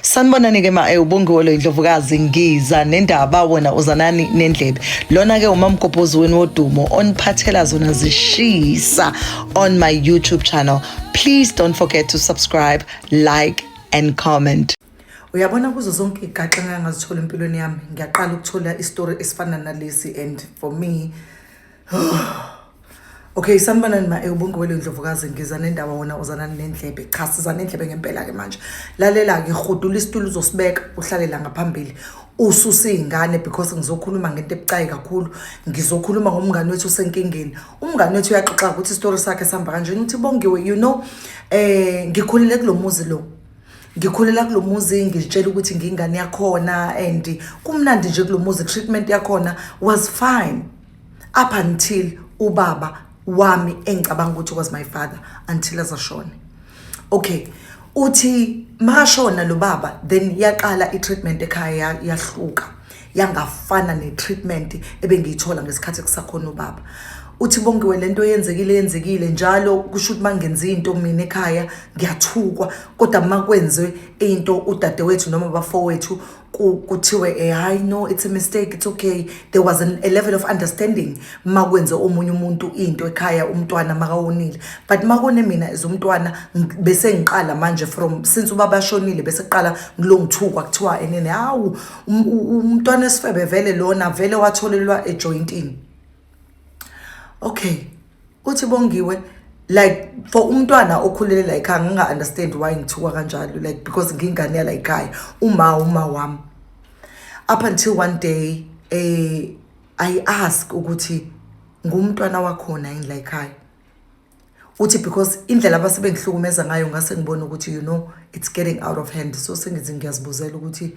Sanibonani ke ubongiwe lo Indlovukazi Ngiza nendaba wona uzanani nendlebe. Lona ke umamgobhozi wenu wodumo oniphathela zona zishisa on my YouTube channel. Please don't forget to subscribe, like and comment. Uyabona kuzo zonke igaxa ngangazithola empilweni yami ngiyaqala ukuthola istory esifana nalesi and for me okay, sanibonani ubongiwe lo Indlovukazi Ngiza nendaba wona uzanani nendlebe. Cha, sizana nendlebe ngempela ke manje. Lalela ke rhudula isitulo uzosibeka uhlale la ngaphambili. Ususa izingane because ngizokhuluma ngento ebucayi kakhulu. Ngizokhuluma ngomngane wethu osenkingeni. Umngane wethu uyaxoxa ukuthi istory sakhe sihamba kanjani. Uthi bongiwe, you know, ngikhulile kulomuzi lo. Ngikhulela kulomuzi ngitshela ukuthi ngingane yakhona and kumnandi nje kulomuzi. Treatment yakhona was fine up until ubaba wami engicabanga ukuthi was my father until azashona. Okay, uthi makashona lo baba then yaqala i-treatment ekhaya yahluka yangafana ne-treatment ebengiyithola ngesikhathi kusakhona ubaba. Uthi bongiwe lento yenzekile njalo kusho ukuthi mangenza into mina ekhaya ngiyathukwa, kodwa makwenze into udadewethu noma bafowethu kuthiwe I know it's a mistake, it's okay. There was a level of understanding makwenze omunye umuntu into ekhaya umntwana makawonile. But makone mina as umntwana bese ngiqala manje from since ubaba shonile bese qala ngilongithukwa kuthiwa enene hawu umntwana esifebe vele lona vele watholelwa ejointini. Okay, uthi bongiwe like for umntwana okhulele la ekhaya nginga understand why ngithuka kanjalo, like because ngingane la ekhaya uma wami. Up until one day I ask ukuthi ngumntwana wakhona yini la ekhaya. Uthi because indlela abasebengihlukumeza ngayo ngase ngibona ukuthi you know it's getting out of hand, so sengithi ngiyazibuzela ukuthi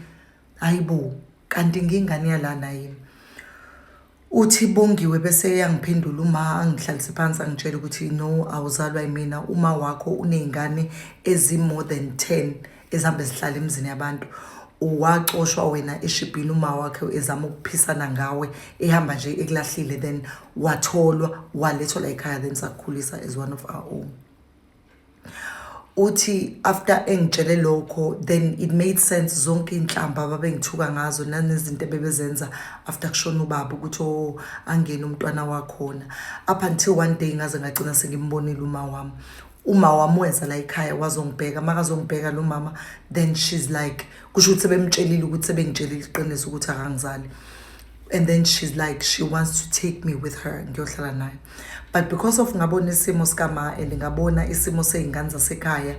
hayibo kanti ngingane yalana yini. Uthi bongiwe bese yangiphendula uma angihlalise phansi angitshela ukuthi no awuzalwa yimina, uma wakho unezingane ezi more than 10 ezihamba zihlala emzini yabantu. Uwaxoshwa wena eshibhini uma wakhe ezama ukuphisana ngawe ehamba nje ekulahlile then watholwa walethwa la ekhaya then sakhulisa as one of our own. Uthi after engitshele lokho then it made sense zonke inhlamba babengithuka ngazo nanezinto ebebezenza after kushona ubaba ukuthi angene umntwana wakhona. Up until one day ngaze ngagcina sengimbonile uma wami wenza la ekhaya wazongibheka, makazongibheka lo mama then she's like kusho ukuthi sebemtshelile ukuthi sebengitshelile iqiniso ukuthi akangizali. And then she's like she wants to take me with her ngiyohlala naye. But because of ngabona isimo skama and ngabona isimo sezingane zasekhaya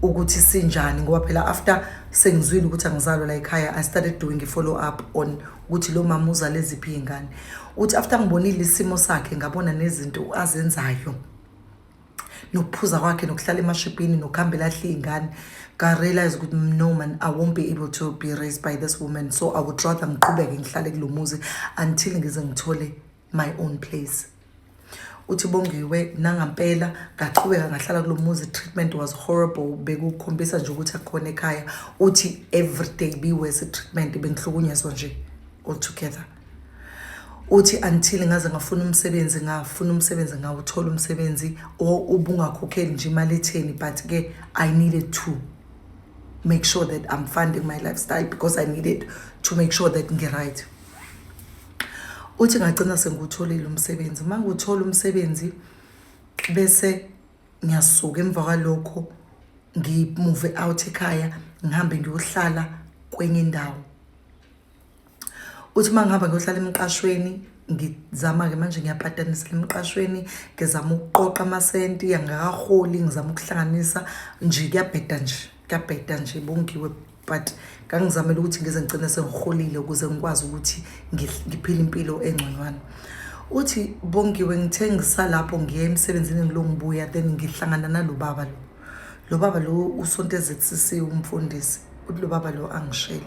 ukuthi sinjani ngoba phela after sengizwile ukuthi angizalwa la ekhaya I started doing a follow up on ukuthi lo mama uzale ziphi izingane. Uthi after ngibonile isimo sakhe ngabona nezinto azenzayo nokuphuza kwakhe nokuhlala emashipini nokuhambela ahle izingane, I realized ukuthi no man, I won't be able to be raised by this woman, so I would rather ngiqhubeke ngihlale kulomuzi until ngize ngithole my own place. Uthi bongiwe nangampela ngaqhubeka ngahlala kulomuzi. Treatment was horrible, bekukhombisa nje ukuthi akukhona ekhaya. Uthi every day be worse treatment, bengihlukunyezwa nje altogether. Uthi until ngaze ngafuna umsebenzi ngawuthola umsebenzi ubungakhokheli nje imali etheni, but ke I needed to make sure that I'm funding my lifestyle because I needed to make sure that ngi-right. Uthi ngagcina sengutholile umsebenzi. Manguthola umsebenzi bese ngiyasuka emva kwalokho ngimove out ekhaya ngihambe ngiyohlala kwenye indawo. Uthi mangihamba ngiyohlala emqashweni ngizama ke manje ngiyapatanisela emqashweni ngizama ukuqoqa amasenti yangakaholi ngizama ukuhlanganisa nje kuyabheda nje bongiwe, but ngangizamela ukuthi ngize ngicine sengiholile ukuze ngikwazi ukuthi ngiphile impilo engconywana. Uthi bongiwe ngithe ngisalapho ngiye emsebenzini ngilongibuya then ngihlangana nalo baba lo baba lo usonteze kusisi umfundisi. Uthi lo baba lo angishele,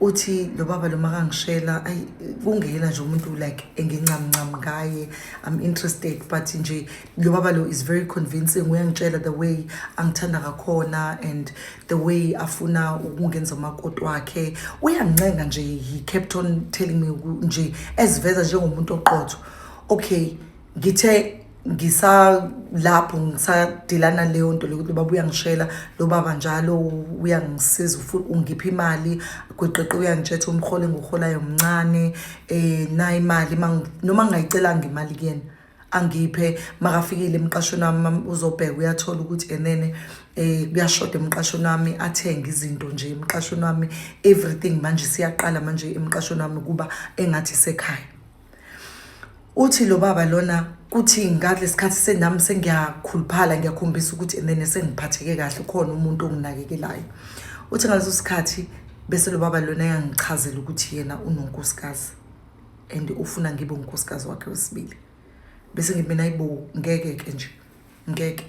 uthi lo baba lo makangishela ayi kungena nje umuntu like engincamncam ngaye, I'm interested, but nje lo baba lo is very convincing. Uyangitshela the way angithanda ngakhona and the way afuna ukungenza umakoti wakhe. Uyangicenga nje, he kept on telling me nje eziveza njengomuntu oqotho. Okay, ngithe ngisalapho ngisadilana leyo nto lokuthi baba uyangishela lo baba njalo uyangisiza ungipha imali kweqeqe uyangitshetha umholo enguholayo mncane na imali noma ngingayicelanga imali kuyena angiphe makafikile emqashweni wami uzobheka uyathola ukuthi enene kuyashoda emqashweni wami athenge izinto nje emqashweni wami everything manje siyaqala manje emqashweni wami kuba engathi sekhaya. Uthi lo baba lona kuthi ngalesikhathi senami sengiyakhuluphala ngiyakhombisa ukuthi enene sengiphatheke kahle khona umuntu onginakekelayo. Uthi ngaleso sikhathi bese lo baba lona yangichazela ukuthi yena unonkosikazi and ufuna ngibe unkosikazi wakhe wesibili. Bese ngimina ayibo ngeke nje ngeke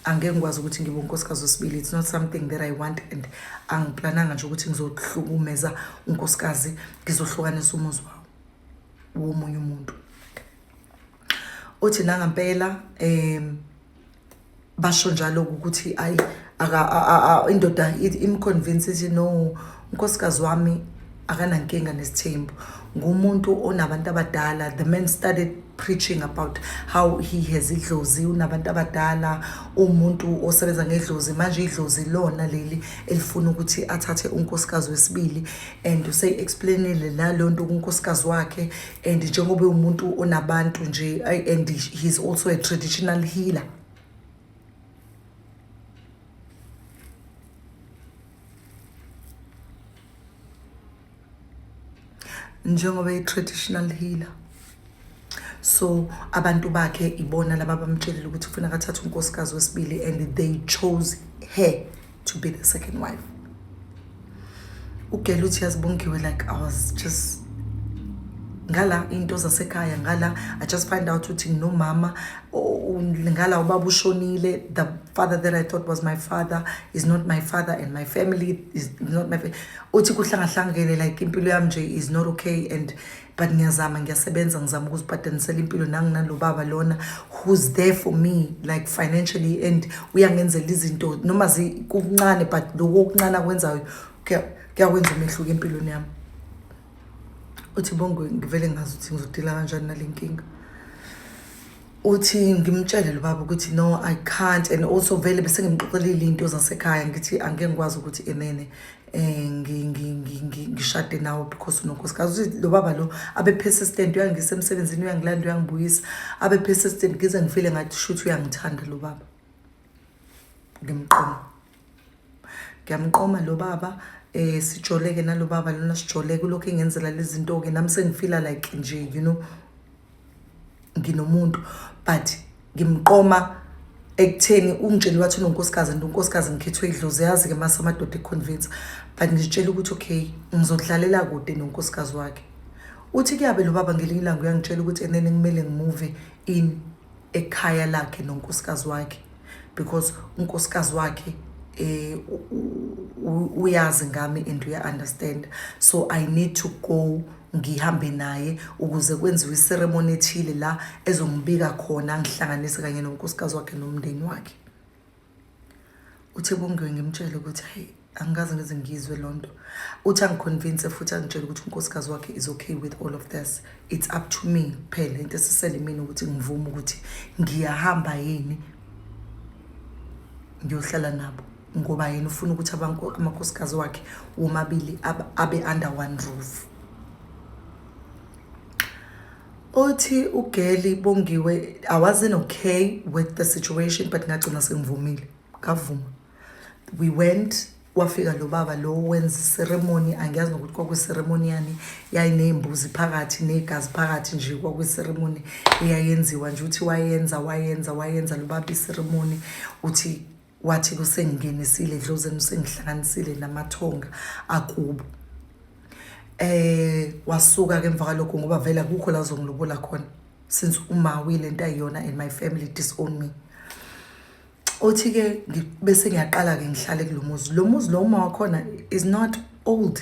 angeke ngikwazi ukuthi ngibe unkosikazi wesibili. It's not something that I want and angiplananga nje ukuthi ngizohlukumeza unkosikazi ngizohlukanisa umuzi womunye umuntu. Uthi nangampela basho njalo ukuthi ayi indoda imconvince ithi no unkosikazi wami akanankinga nesithembu ngumuntu onabantu abadala. The man started preaching about how he has idlozi unabantu abadala umuntu osebenza ngedlozi manje idlozi lona leli elifuna ukuthi athathe unkosikazi wesibili and usay explainile nalonto unkosikazi wakhe and njengoba umuntu onabantu nje and he's also a traditional healer. Njengoba i-traditional healer, so abantu bakhe ibona laba bamtshelile ukuthi ufuna kathatha unkosikazi wesibili and they chose her to be the second wife. Ugela uthi yazibongiwe like I was just ngala into zasekhaya ngala I just find out ukuthi nginomama ngala ubaba ushonile. The father that I thought was my father is not my father and my family is not my uthi kuhlangahlangene like impilo yami nje is not okay and but ngiyazama ngiyasebenza ngizama ukuzibhadanisela impilo nanginalo baba lona who's there for me like financially and uyangenzela izinto noma zikuncane but lokho okuncane akwenzayo kuyakwenza umehluko empilweni yami. Uthi bonke ngivele ngazi ukuthi ngizodila kanjani nalenkinga. Uthi ngimtshele lo baba ukuthi no I can't and also vele bese ngimxoxelile into zasekhaya ngithi angeke ngikwazi ukuthi enene ngishade nawe because unonkosikazi. Lo baba lo abe persistent uyangisa emsebenzini uyangilanda uyangibuyisa abe persistent ngize ngifile ngathi shuthi uyangithanda lo baba. Ngiyamqoma lo baba sijoleke nalo baba lona sijoleke lokho engenzela lezi zinto ke nami sengifila like nje you know nginomuntu but ngimqoma ekutheni ungitshela wathi unonkosikazi and unkosikazi ngikhethwe idlozi yazi ke mase amadoda econvince but ngitshela ukuthi okay ngizodlalela kude nonkosikazi wakhe. Uthi kuyabe lo baba ngelinye ilanga uyangitshela ukuthi enene ngimele ngimove in ekhaya lakhe nonkosikazi wakhe because unkosikazi wakhe uyazi ngami and uya understand so I need to go ngihambe naye ukuze kwenziwe iceremony ethile la ezombika khona ngihlanganise kanye nonkosikazi wakhe nomndeni wakhe. Uthe bongiwe ngimtshela ukuthi hey angikaze ngize ngizwe lonto. Uthi angiconvince futhi angitshela ukuthi unkosikazi wakhe is okay with all of this. It's up to me phela into esisele mina ukuthi ngivume ukuthi ngiyahamba yini ngiyohlala nabo ngoba yena ufuna ukuthi amankosikazi wakhe womabili abe under one roof. Uthi ugeli bongiwe I wasn't okay with the situation but ngagcina sengivumile ngavuma. We went wafika lo baba lo wenza ceremony angiyazi nokuthi kwakwiceremony yani yayinezimbuzi phakathi negazi phakathi nje kwakwiceremony eyayenziwa nje uthi wayenza lo baba iceremony uthi wathi kusengingenisile edlozeni usengihlanganisile namathonga akubo. Wasuka ke emva kwalokho ngoba vela kukho la zongilobola khona since uma wilento ayiyona and my family disown me. Uthi ke bese ngiyaqala ke ngihlale kulomuzi lo uma wakhona is not old,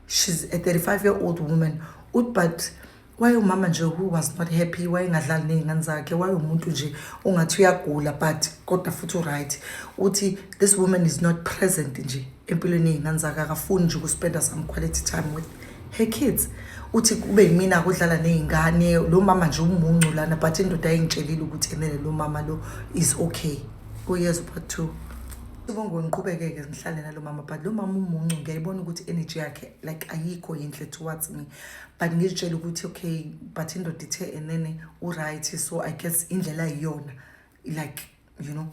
she's a 35-year-old woman but why umama nje who was not happy why ngadlali nezingane zakhe why umuntu nje ungathi uyagula but kodwa futhi right. Uthi this woman is not present nje empilweni yezingane zakhe akafuni nje ukuspenda some quality time with her kids. Uthi kube yimina kudlala nezingane lo mama nje umuncu lana but indoda ayingitshelile ukuthi enene lo mama lo is okay. Uyezwa part 2. Ubongo ngiqhubeke-ke ngihlale nalo mama but lo mama umuncu ngiyayibona ukuthi energy yakhe like ayikho yinhle towards me but ngizitshela ukuthi okay but indoda ithe enene right so I guess indlela ayiyona like you know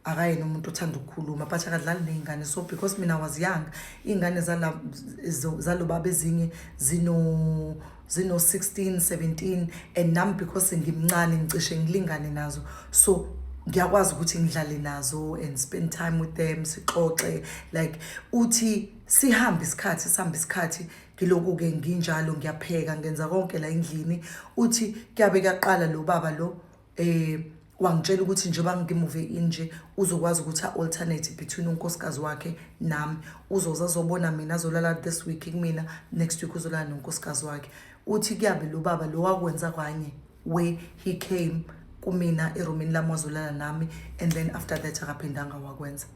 akayena umuntu othanda ukukhuluma but akadlali nezingane so because mina was young ingane zalo baba ezinye zino 16 17 and nami because ngimncane ngicishe ngilingane nazo so ngiyakwazi ukuthi ngidlale nazo and spend time with them sixoxe like uthi sihamba isikhathi ngiloku ke nginjalo ngiyapheka ngenza konke la endlini uthi kuyabe kuyaqala lo baba lo wangitshela ukuthi njengoba ngimuve inje uzokwazi ukuthi alternate between unkosikazi wakhe nami uzoza azobona mina azolala this week kumina next week uzolala nonkosikazi wakhe uthi kuyabe lo baba lo wakwenza kwanye where he came kumina eromini lami wazolala nami and then after that akaphindanga wakwenza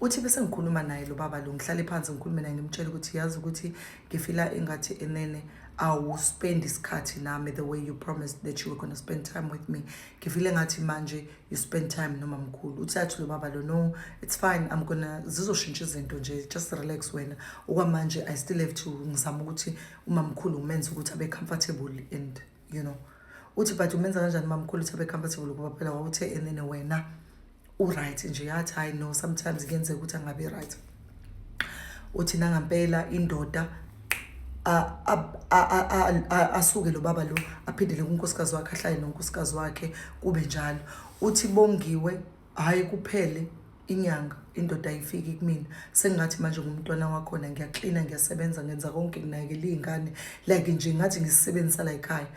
uthi bese ngikhuluma naye lo baba lo ngihlale phansi ngikhulume naye ngimtshela ukuthi yazi ukuthi ngifila engathi enene I will spend isikhathi nami the way you promised that you were going to spend time with me ngifile ngathi manje you spend time noma mkhulu uthi athi lo baba lo no it's fine I'm gonna zizoshintsha izinto nje just relax wena okwamanje I still have to ngizama ukuthi uma mkhulu umenze ukuthi abe comfortable and you know uthi but umenza kanjani mamkhulu ukuthi abe comfortable ngoba phela wawuthe enene wena right nje yathi I know sometimes kuyenzeka ukuthi angabe right uthi nangampela indoda asuke lo baba lo aphindele kunkosikazi wakhe ahlale nonkosikazi wakhe kube njalo uthi bongiwe hayi kuphele inyanga indoda ayifiki kumina sengathi manje ngumntwana wakho na ngiyaklina ngiyasebenza ngenza konke nginakekela izingane like nje ngathi ngisebenzisa la ekhaya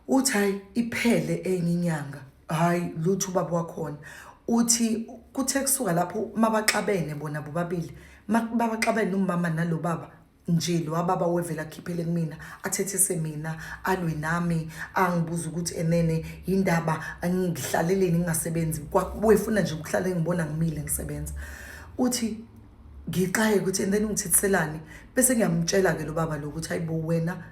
uthi hayi iphele enye inyanga hayi lutho baba wakhona uthi kuthe kusuka lapho mabaxabene bona bobabili mabaxabene nomama nalo baba nje lo ababa wevela khiphele kumina athethese mina alwe nami angibuza ukuthi enene indaba angihlaleleni ngingasebenzi kwefuna nje ukuhlala ngibona ngimile ngisebenza uthi ngixaye ukuthi and then ungithethiselani bese ngiyamtshela ke lo baba lo ukuthi hayibo wena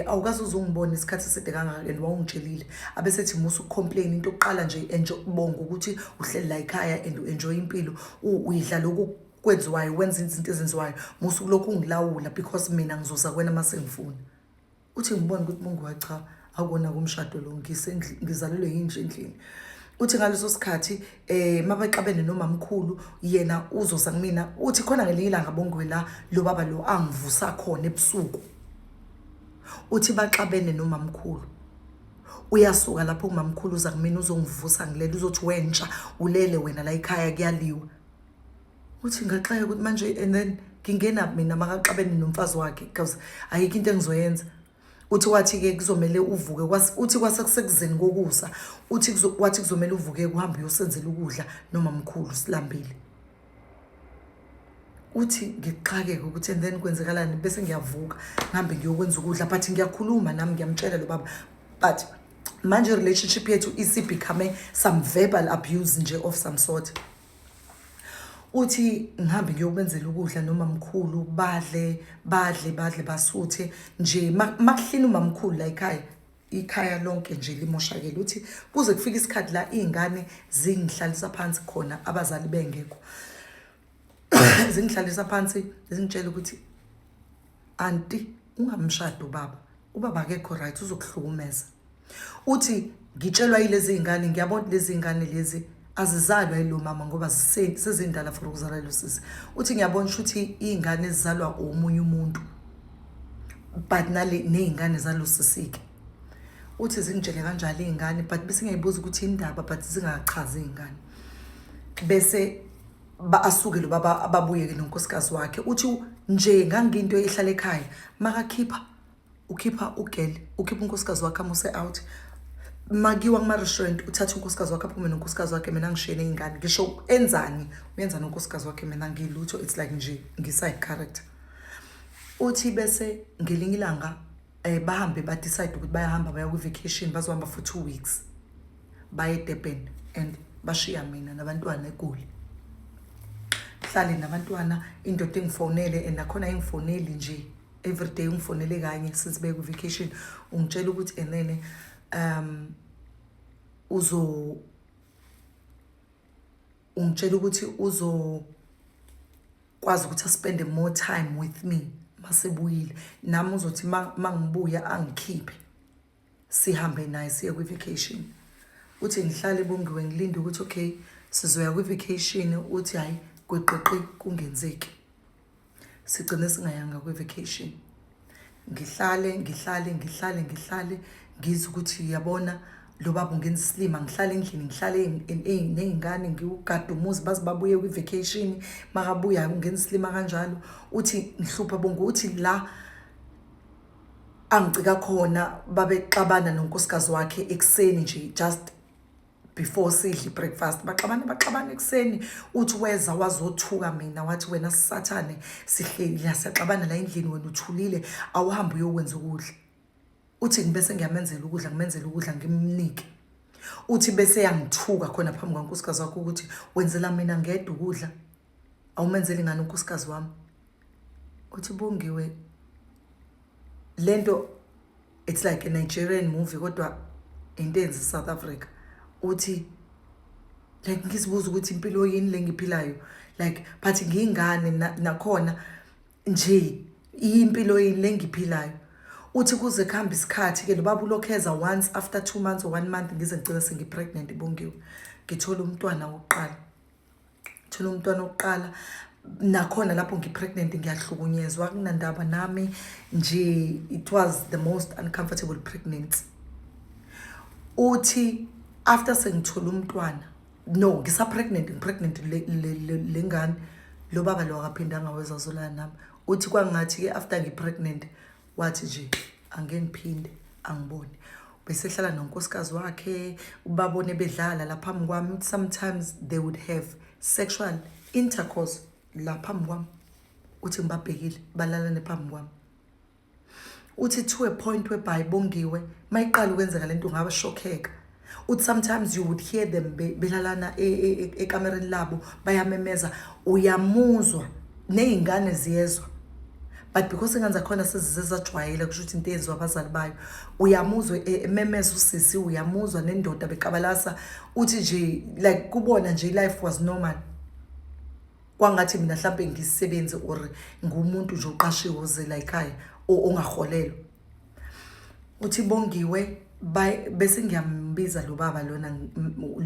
awukazi uzongibona isikhathi eside kangaka and wawungitshelile abesethi musu complain into oqala nje enjoy bonga ukuthi uhleli la ekhaya and enjoy impilo uyidla lokhu kwenziwayo wenza izinto ezenziwayo musu kulokhu ungilawula because mina ngizoza kwena mase ngifuna uthi ngibona ukuthi Mungu wacha akona kumshado lo ngizalelwe yinje endlini uthi ngaleso sikhathi mabaxabene nomamkhulu yena uzoza kumina uthi khona ngelinye ilanga bongwe la lo baba lo angivusa khona ebusuku uthi baxabene nomamkhulu uyasuka lapho umamkhulu uza kumina uzongivusa ngilele uzothi wentsha ulele wena la ekhaya kuyaliwa uthi ngaxaye ukuthi manje and then ngingena mina makaxabene nomfazi wakhe because ayikho into engizoyenza uthi wathi ke kuzomela uvuke uthi kwasekuseni kokusa uthi wathi kuzomela uvuke kuhambe uyosenzela ukudla noma mkhulu silambile uthi ngiqhakeke ukuthi and then kwenzekalani bese ngiyavuka ngihambe ngiyokwenza ukudla but ngiyakhuluma nami ngiyamtshela lo baba but manje relationship yethu is become some verbal abuse nje of some sort uthi ngihambe ngiyokwenzela ukudla noma mkhulu badle basuthe nje makuhlina umamkhulu la ikhaya lonke nje limoshakele uthi kuze kufika isikhathi la izingane zingihlalisa phansi khona abazali bengekho zingihlalisa phansi zingitshela ukuthi auntie ungamshado ubaba akekho right uzokuhlukumeza uthi ngitshelwa yilezi izingane ngiyabona lezi izingane lezi azizalwa yilo mama ngoba sezindala for ukuzala lo sisi uthi ngiyabona ukuthi izingane ezizalwa omunye umuntu but nezingane zalo sisike uthi zingitshele kanjalo izingane but bese ngiyayibuza ukuthi indaba but zingachazi izingane bese asuke lo baba ababuye ke nonkosikazi wakhe uthi nje nganginto ehlala ekhaya ukhipha ugel ukhipha unkosikazi wakhe amuse out magiwa kuma restaurant uthatha unkosikazi wakhe aphume nonkosikazi wakhe mina ngishene izingane ngisho enzani uyenza nonkosikazi wakhe mina ngilutho it's like nje ngiside character uthi bese ngelinye ilanga bahambe ba decide ukuthi bayahamba baya ku vacation bazohamba for 2 weeks baye Durban and bashiya mina nabantwana eGoli hlale nabantwana indoda engifonele and nakhona engifoneli nje every day ungifonele kanye since be vacation ungitshela ukuthi and then ungitshela ukuthi kwazi ukuthi spend more time with me masebuyile nami uzothi mangibuya angikhiphe sihambe naye siye ku vacation uthi ngihlale Bongiwe ngilinde ukuthi okay sizoya ku vacation uthi hayi kweqeqi kungenzeki sigcine singayanga ku vacation ngihlale ngizwe ukuthi yabona lo baba ungenza islima ngihlale endlini ngihlale nezingane ngiwugada umuzi bazibabuye ku vacation makabuya ungenza islima kanjalo uthi ngihlupha Bongiwe uthi la angicika khona babexabana nonkosikazi wakhe ekseni nje just before sidle breakfast baxabana ekseni uthi weza wazothuka mina wathi wena sisathane sihleli la siyaxabana la endlini wena uthulile awuhambe uyokwenza ukudla uthi ngibese ngiyamenzela ukudla ngimnike uthi bese yangithuka khona phambi kwankosikazi wakhe ukuthi wenzela mina ngedwa ukudla awumenzeli ngani unkosikazi wami uthi Bongiwe lento it's like a Nigerian movie kodwa into enze South Africa uthi like ngisibuza ukuthi impilo yini lengiphilayo like but ngingane nakhona nje impilo yini lengiphilayo uthi kuze kuhamba isikhathi ke lo baba ulokheza once after 2 months or 1 month ngize ngicela sengipregnant Bongiwe ngithola umntwana wokuqala nakhona lapho ngipregnant ngiyahlukunyezwa kunandaba nami nje it was the most uncomfortable pregnancy uthi after sengithola umntwana no ngipregnant lengane lo baba lo akaphindanga weza zolana nami uthi kwangathi ke after ngipregnant wathi nje angengiphinde angibone bese hlala nonkosikazi wakhe ubabone bedlala lapha phambi kwami sometimes they would have sexual intercourse la phambi kwami uthi ngibabhekile balalane phambi kwami uthi to a point whereby Bongiwe mayiqala ukwenzeka lento ngaba shockeka uthi sometimes you would hear them belalana ekamereni labo bayamemeza uyamuzwa nezingane ziyezwa but because ingane zakhona sezizajwayela kusho ukuthi into eyenziwa abazali bayo uyamuzwa ememeza usisi uyamuzwa nendoda beqabalasa uthi nje like kubona nje life was normal kwangathi mina mhlambe ngisisebenze or ngumuntu nje oqashiwe uzela ekhaya ongaholelwa uthi Bongiwe bese ngiyambiza lo baba lona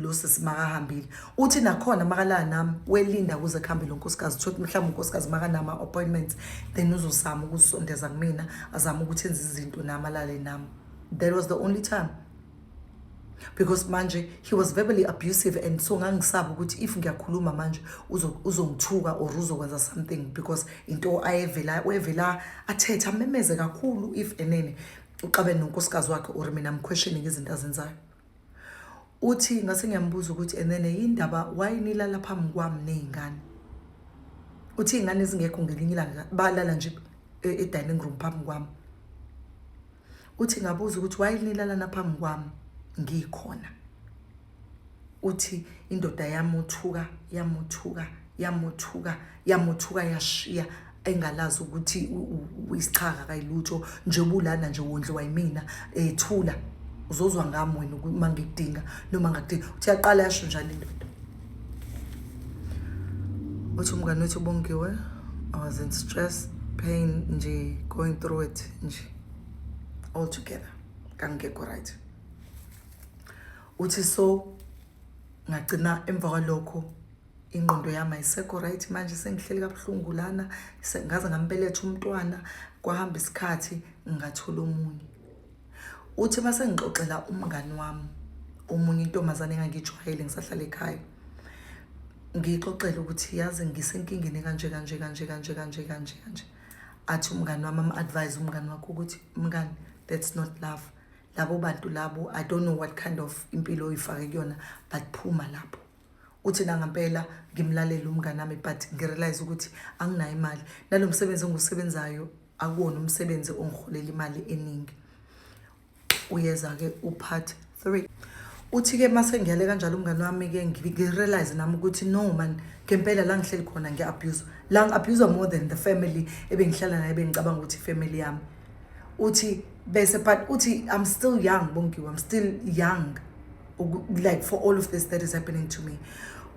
lo sesimahambile uthi nakhona makala nami welinda kuze kuhambe lonkosikazi uthi mhlawumbe unkosikazi makanama appointments then uzosama ukusondeza kumina azama ukuthi enze izinto nami alale nami that was the only time because manje he was verbally abusive and so ngangisaba ukuthi if ngiyakhuluma manje uzongithuka or uzokwenza something because into ayevela athetha memeze kakhulu if enene uqabe nonkosikazi wakhe or mina questioning izinto azenzayo uthi ngase ngiyambuza ukuthi enene indaba wayinilala phambi kwami nezingane uthi ingane ezingekho ngelinye ilanga balala nje dining room phambi kwami uthi ngabuza ukuthi wayinilala naphambi kwami ngikhona uthi indoda yamuthuka yashiya engalazi ukuthi uyisichaga kayilutho nje bulana nje wondliwa yimina ethula uzozwa ngami wena uma ngikudinga noma ngakudinga uthi yaqala yasho njalo indoda uthi umngane wethu Bongiwe I was in stress pain nje going through it nje all together kangekho right uthi so ngagcina emva kwalokho ingqondo yami ayisekho right manje sengihleli kabuhlungu lana ngaze ngambeletha umntwana kwahamba isikhathi ngathola omunye uthi mase ngixoxela umngani wami omunye intombazane engangijwayele ngisahlala ekhaya ngixoxela ukuthi yazi ngisenkingeni kanje athi umngani wami advise umngani wakhe ukuthi mngani that's not love labo bantu labo I don't know what kind of impilo oyifake kuyona but phuma lapho uthi nangempela ngimlalela umngane nami but ngirealize ukuthi anginayo imali nalomsebenzi engisebenzayo akuwona umsebenzi ongiholela imali eningi uyeza ke upart 3 uthi-ke mase ngiyale kanjalo umngani wami-ke ngi-realize nami ukuthi no man ngempela la ngihleli khona ngi-abuse la ngi-abuse more than the family ebengihlala naye bengicabanga ukuthi family yami. Uthi bese but uthi I'm still young Bongiwe, I'm still young like for all of this that is happening to me.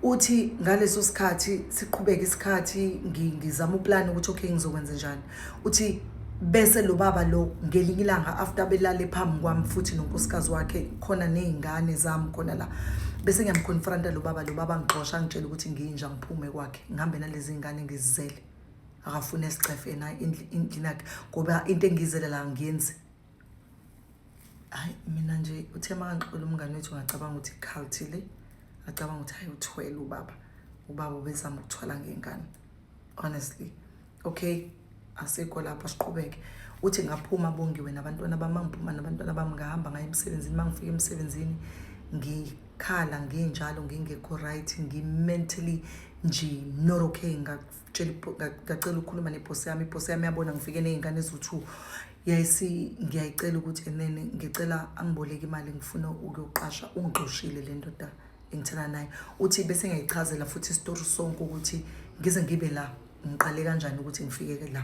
Uthi ngaleso sikhathi siqhubeka isikhathi ngizama uplan ukuthi okay ngizokwenza njani. Uthi bese lo baba lo ngelinye ilanga after belale phambi kwami futhi nonkosikazi wakhe khona nezingane zami khona la bese ngiyamconfronta lo baba ngixosha ngitshela ukuthi nginja ngiphume kwakhe ngihambe nalezi zingane ngizizele akafuna esicefe ena endlini yakhe ngoba into engizele la ngiyenzi. Hayi mina nje uthe mangixola umngane wethu ngacabanga ukuthi culty le ngacabanga ukuthi hayi uthwele ubaba bezama ukuthwala ngengane honestly. Okay asikho lapha siqhubeke. Uthi ngaphuma Bongiwe nabantwana bami ngiphuma nabantwana bami ngahamba ngaye emsebenzini mangifika emsebenzini ngikhala nginjalo ngingekho right mentally nje not okay ngacela ukukhuluma neboss yami. Iboss yami yabona ngifike nezingane ezu2 yayisi ngiyayicela ukuthi enene ngicela angiboleke imali ngifuna ukuyoqasha ungixoshile le ndoda engithana naye. Uthi bese ngiyayichazela futhi istory sonke ukuthi ngize ngibe la ngiqale kanjani ukuthi ngifike la.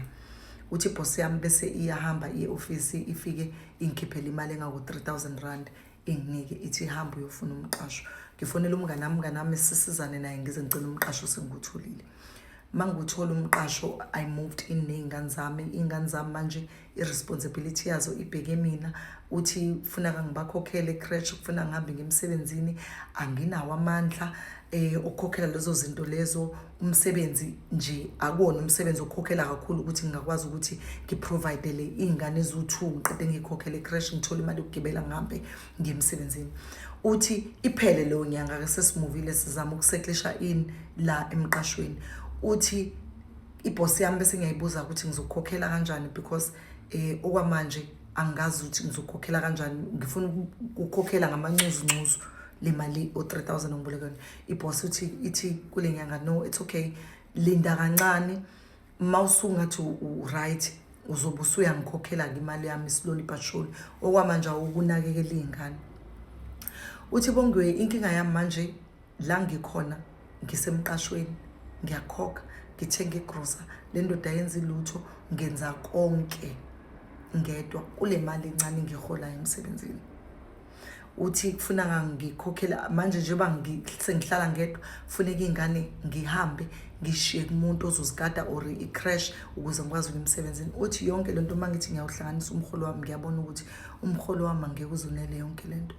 Uthi boss yami bese iyahamba office ifike ingikhiphela imali engaku 3000 rand inginike ithi hamba uyofuna umqasho. Ngifonela umngane nami sisizane naye ngize ngicela umqasho sengithulile. Manguthola umqasho I moved in nezingane zami manje irresponsibility yazo ibheke mina. Uthi ufuna ngibakhokhele crèche ufuna ngihambe ngemsebenzini anginawo amandla ukukhokhela lezo zinto lezo. Umsebenzi nje akuwona umsebenzi okukhokhela kakhulu ukuthi ngingakwazi ukuthi ngiprovide le izingane ezu2 ngiqede ngikhokhele crèche ngithola imali ukugibela ngihambe ngemsebenzini. Uthi iphele leyo nyanga ke sesimuvile sizama ukusetlisha in la emqashweni. Uthi iboss yami bese ngiyayibuza ukuthi ngizokhokhela kanjani because okwamanje angazi ukuthi ngizokhokhela kanjani ngifuna ukukhokhela ngamancuzu le mali o3000 ongibolekweni. Iboss ithi kule nyanga no it's okay linda kancane mawusungathi right uzobe usuyangikhokhela imali yami slowly but surely okwamanje ukunakekela izingane. Uthi Bongiwe inkinga yami manje la ngikhona ngisemqashweni ngiyakhokha ngithenga igrocer le ndoda yenza ilutho ngenza konke ngedwa kule mali encane ngihola emsebenzini. Uthi kufuna ngikhokhela manje njengoba sengihlala ngedwa kufuneka izingane ngihambe ngishiye kumuntu ozozigada or icrash ukuze ngikwazi ukuyemsebenzini. Uthi yonke lento mangithi ngiyawuhlanganisa umholo wami ngiyabona ukuthi umholo wami angeke uzonele yonke lento.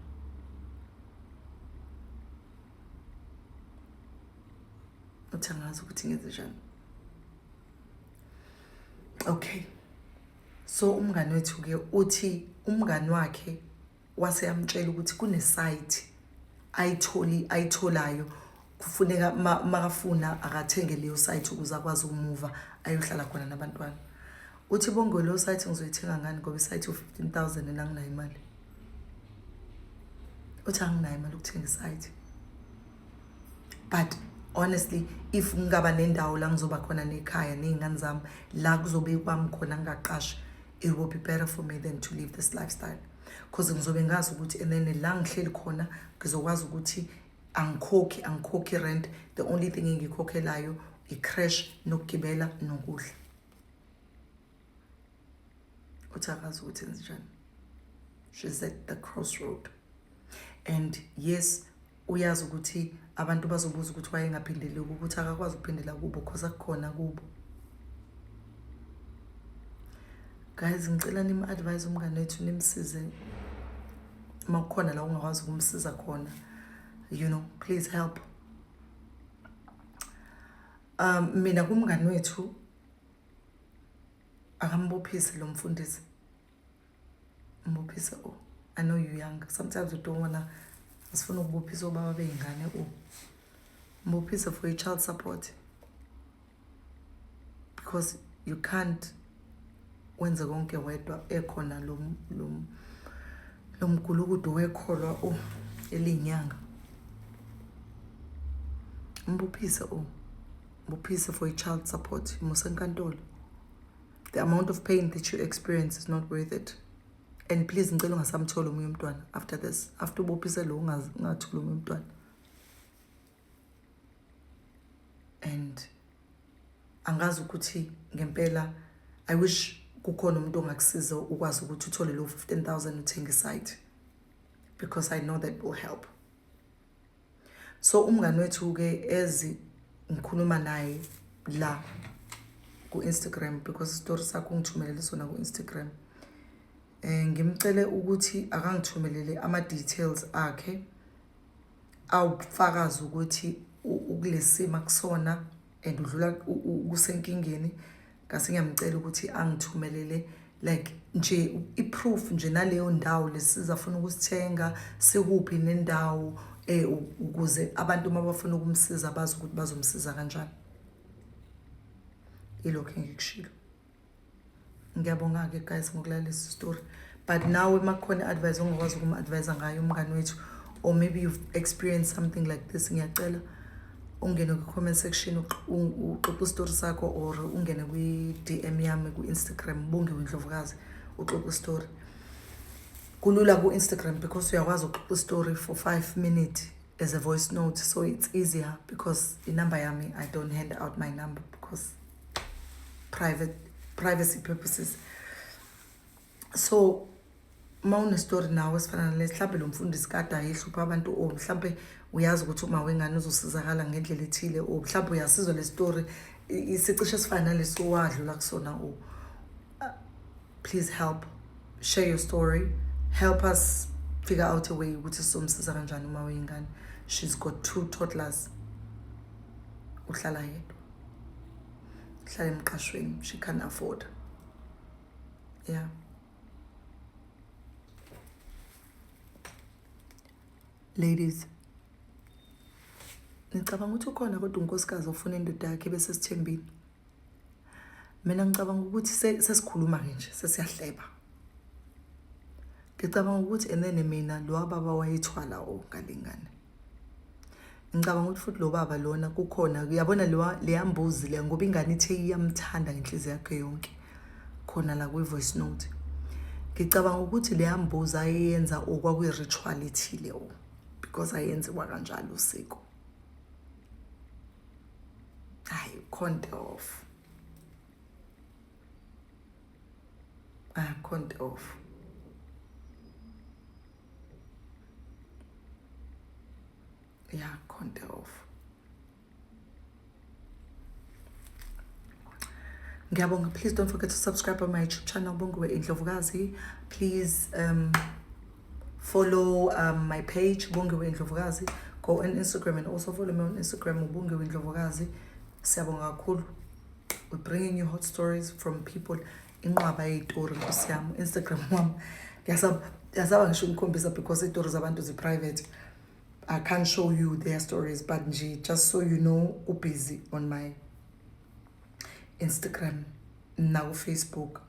Uthi angazi ukuthi ngenze njani. Okay so umngane wethu ke uthi umngane wakhe wase yamtshela ukuthi kune site ayitholayo kufuneka makafuna akathenge leyo site ukuze akwazi ukumuva ayohlala khona nabantwana. Uthi Bongiwe leyo site ngizoyithenga ngani ngoba isite u15,000 and anginayo imali. Uthi anginayo imali ukuthenga isite but honestly if ngaba nendawo la ngizoba khona nekhaya nezingane zami la kuzobe kwami khona ngaqasha it will be better for me than to live this lifestyle because ngizobe ngazi ukuthi enene la ngihleli khona ngizokwazi ukuthi angikhokhi rent. The only thing engikhokhelayo icrash nokugibela nokudla. Uthakaza ukuthi enze njani. She's at the crossroad and yes uyazi ukuthi abantu bazobuza ukuthi wayengaphindele ukuthi akakwazi ukuphindela kubo because akukhona kubo. Guys ngicela nimi advise umngane wethu nimsize makukhona la ungakwazi ukumsiza khona you know please help. Mina kumngane wethu akambophise lo mfundisi mbophise. Oh I know you young sometimes you don't wanna asifuna ukubophisa obaba beingane mbophisa for a child support because you can't wenza konke wedwa ekhona lo mgulukudu wekholwa elinyanga. Mbophisa for a child support musenkantolo. The amount of pain that you experience is not worth it. and please ngicela ungasamthola omunye umntwana after this, after ubophise lo ungathula omunye umntwana. And angazi ukuthi ngempela I wish kukhona umuntu ongakusiza ukwazi ukuthi uthole lo 15,000 uthenga isite, because I know that will help. So umngani wethu ke ezi ngikhuluma naye la ku Instagram, because story sakho ngithumelele sona ku Instagram. Ngimcele ukuthi akangithumelele ama details akhe awufakaza ukuthi ukulesima kusona and udlula kusenkingeni. Ngase ngiyamcela ukuthi angithumelele like nje iproof nje naleyo ndawo lesizafuna ukusithenga sekuphi nendawo ukuze abantu mabafuna ukumsiza bazi ukuthi bazomsiza kanjani. Ilokho ngikushilo. Ngiyabonga ke guys ngokulalisa story, but now emakhona advice ongakwazi ukum-advise ngayo umngani wethu, or maybe you've experienced something like this, ngiyacela ungene ku comment section uxoxa story sakho, or ungene kwi DM yami ku Instagram Bongiwe Ndlovukazi uxoxa story. Kulula ku Instagram because uyakwazi uxoxa story for 5 minutes as a voice note, so it's easier because the number yami I don't hand out my number because privacy purposes. So mawune story nawe esifana nale, mhlawumbe lo mfundisi kade ayihlupha abantu, o mhlawumbe uyazi ukuthi uma wengane uzosizakala ngendlela ethile, o mhlawumbe uyasizwa le story isicishe esifana naleso wadlula kusona, o please help, share your story, help us figure out a way ukuthi somsiza kanjani uma wengane. She's got 2 toddlers, uhlala yedwa, uhlala emqashweni, she can't afford. Yeah. Ladies, ngicabanga ukuthi ukhona kodwa unkosikazi ofuna indoda yakhe bese sithembile. Mina ngicabanga ukuthi sesikhuluma nje sesiyahleba. Ngicabanga ukuthi enene mina lo baba wayethwala okalingane. Ngicabanga ukuthi futhi lo baba lona kukhona uyabona le mbuzi le ngoba ingane ithe iyamthanda ngenhliziyo yakhe yonke khona la kwi voice note. Ngicabanga ukuthi le mbuzi ayenza okwakuyi ritual ethile because ayenziwa kanjalo usiko. Hayi count off. Count off. Yeah, count off. Ngiyabonga, please don't forget to subscribe on my YouTube channel Bongiwe Ndlovukazi. Please follow my page Bongiwe Ndlovukazi. Go on Instagram and also follow me on Instagram Bongiwe Ndlovukazi. Siyabonga kakhulu. We're bringing you hot stories from people inqaba yitori Nkosi yami. Instagram wami yasaba ngisho ngikhombisa because itori zabantu zi private. I can't show you their stories, but just so you know, busy on my Instagram, now Facebook.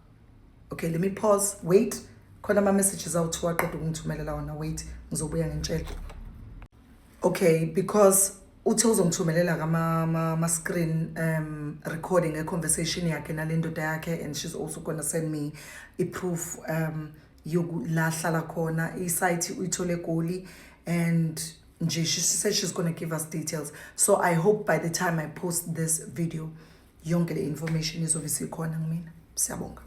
Okay, let me pause. Wait. Khona ama messages out to aqeda ukungithumelela wona. Wait, ngizobuya ngintshela. Okay, because uthe uzongithumelela kama screen recording a conversation yakhe nale ndoda yakhe, and she's also going to send me a proof la hlala khona isite uyithole Goli, and she said she's going to give us details. So I hope by the time I post this video yonke le information izobe isikhona kumina. Siyabonga.